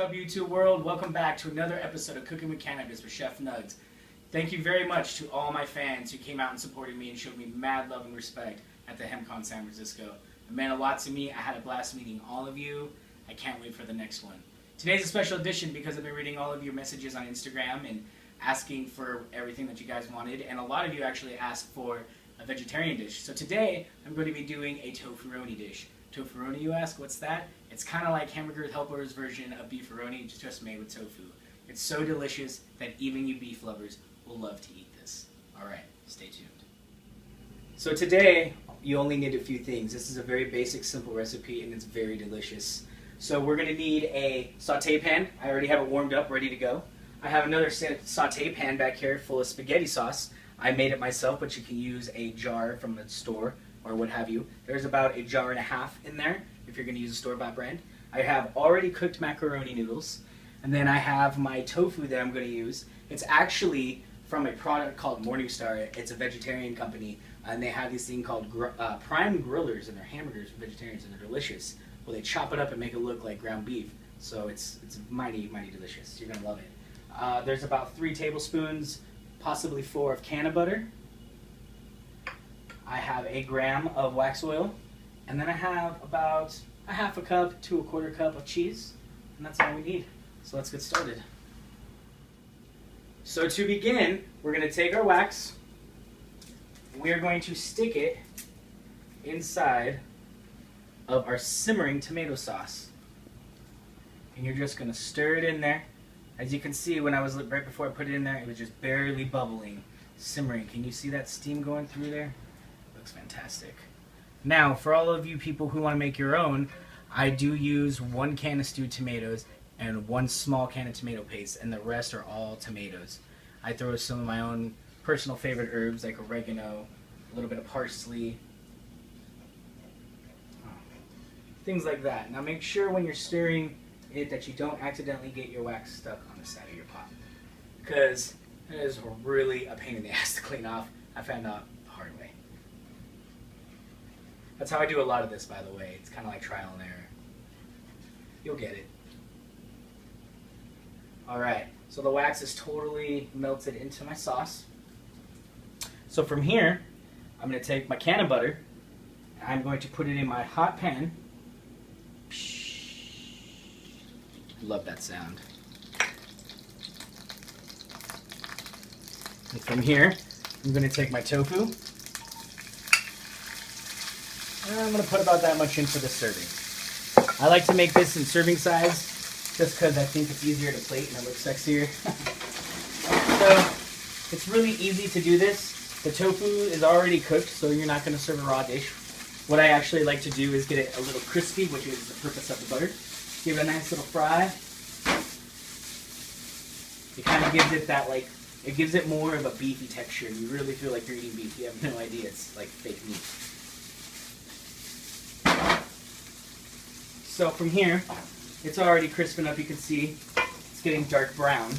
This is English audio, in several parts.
up, YouTube world? Welcome back to another episode of Cooking with Cannabis with Chef Nugs. Thank you very much to all my fans who came out and supported me and showed me mad love and respect at the HempCon San Francisco. It meant a lot to me. I had a blast meeting all of you. I can't wait for the next one. Today's a special edition because I've been reading all of your messages on Instagram and asking for everything that you guys wanted, and a lot of you actually asked for a vegetarian dish. So today I'm going to be doing a tofu-roni dish. Tofu-roni, you ask? What's that? It's kind of like Hamburger Helper's version of beef-roni, just made with tofu. It's so delicious that even you beef lovers will love to eat this. Alright, stay tuned. So today, you only need a few things. This is a very basic, simple recipe, and it's very delicious. So we're going to need a saute pan. I already have it warmed up, ready to go. I have another saute pan back here full of spaghetti sauce. I made it myself, but you can use a jar from the store or what have you. There's about a jar and a half in there if you're going to use a store-bought brand. I have already cooked macaroni noodles, and then I have my tofu that I'm going to use. It's actually from a product called Morningstar. It's a vegetarian company, and they have this thing called prime grillers, and they're hamburgers for vegetarians, and they're delicious. Well, they chop it up and make it look like ground beef, so it's mighty, mighty delicious. You're going to love it. There's about 3 tablespoons, possibly 4 of can of butter. I have a gram of wax oil, and then I have about a half a cup to a quarter cup of cheese, and that's all we need. So let's get started. So to begin, we're going to take our wax, and we are going to stick it inside of our simmering tomato sauce. And you're just going to stir it in there. As you can see, when I was right before I put it in there, it was just barely bubbling, simmering. Can you see that steam going through there? Looks fantastic. Now, for all of you people who want to make your own, I do use 1 can of stewed tomatoes and 1 small can of tomato paste, and the rest are all tomatoes. I throw some of my own personal favorite herbs like oregano, a little bit of parsley, things like that. Now make sure when you're stirring it that you don't accidentally get your wax stuck on the side of your pot, because it is really a pain in the ass to clean off. I found out the hard way. That's how I do a lot of this, by the way. It's kind of like trial and error. You'll get it. Alright, so the wax is totally melted into my sauce. So from here, I'm going to take my can of butter, and I'm going to put it in my hot pan. Love that sound. And from here, I'm going to take my tofu, and I'm going to put about that much in for the serving. I like to make this in serving size just because I think it's easier to plate and it looks sexier. So it's really easy to do this. The tofu is already cooked, so you're not going to serve a raw dish. What I actually like to do is get it a little crispy, which is the purpose of the butter. Give it a nice little fry. It kind of gives it that, like, it gives it more of a beefy texture. You really feel like you're eating beef. You have no idea it's like fake meat. So from here, it's already crisping up. You can see it's getting dark brown.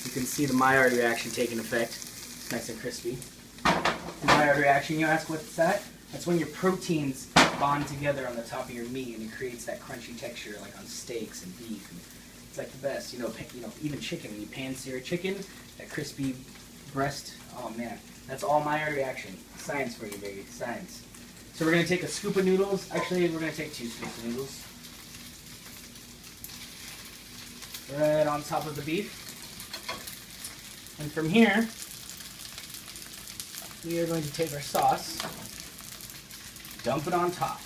You can see the Maillard reaction taking effect. It's nice and crispy. The Maillard reaction, you ask what's that? That's when your proteins bond together on the top of your meat, and it creates that crunchy texture like on steaks and beef. And it's like the best. You know, even chicken. When you pan-sear chicken, that crispy breast, oh man. That's all Maillard reaction. Science for you, baby. Science. So we're going to take a scoop of noodles. Actually, we're going to take 2 scoops of noodles. Right on top of the beef. And from here, we are going to take our sauce, dump it on top.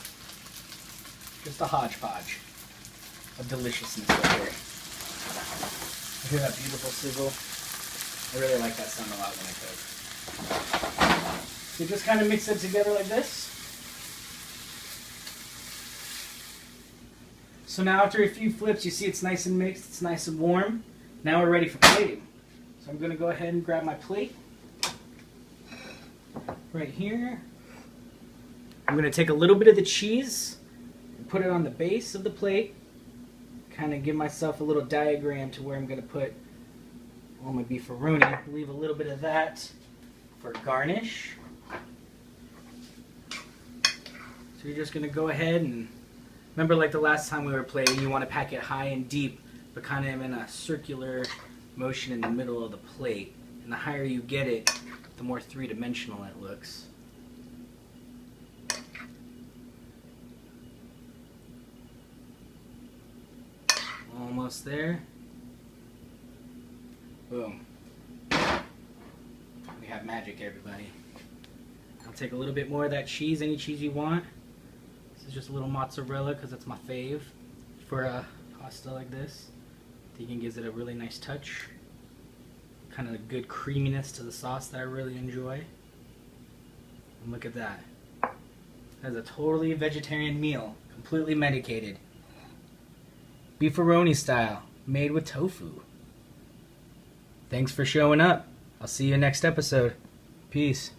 Just a hodgepodge of deliciousness right here. You hear that beautiful sizzle? I really like that sound a lot when I cook. So just kind of mix it together like this. So now after a few flips, you see it's nice and mixed, it's nice and warm. Now we're ready for plating. So I'm going to go ahead and grab my plate. Right here. I'm going to take a little bit of the cheese and put it on the base of the plate. Kind of give myself a little diagram to where I'm going to put all my beef-roni. Leave a little bit of that for garnish. So you're just going to go ahead and Remember, like the last time we were playing, you want to pack it high and deep, but kind of in a circular motion in the middle of the plate. And the higher you get it, the more three-dimensional it looks. Almost there. Boom. We have magic, everybody. I'll take a little bit more of that cheese, any cheese you want. This is just a little mozzarella because that's my fave for a pasta like this. I think it gives it a really nice touch. Kind of a good creaminess to the sauce that I really enjoy. And look at that. That's a totally vegetarian meal, completely medicated. Beef-a-roni style, made with tofu. Thanks for showing up. I'll see you next episode. Peace.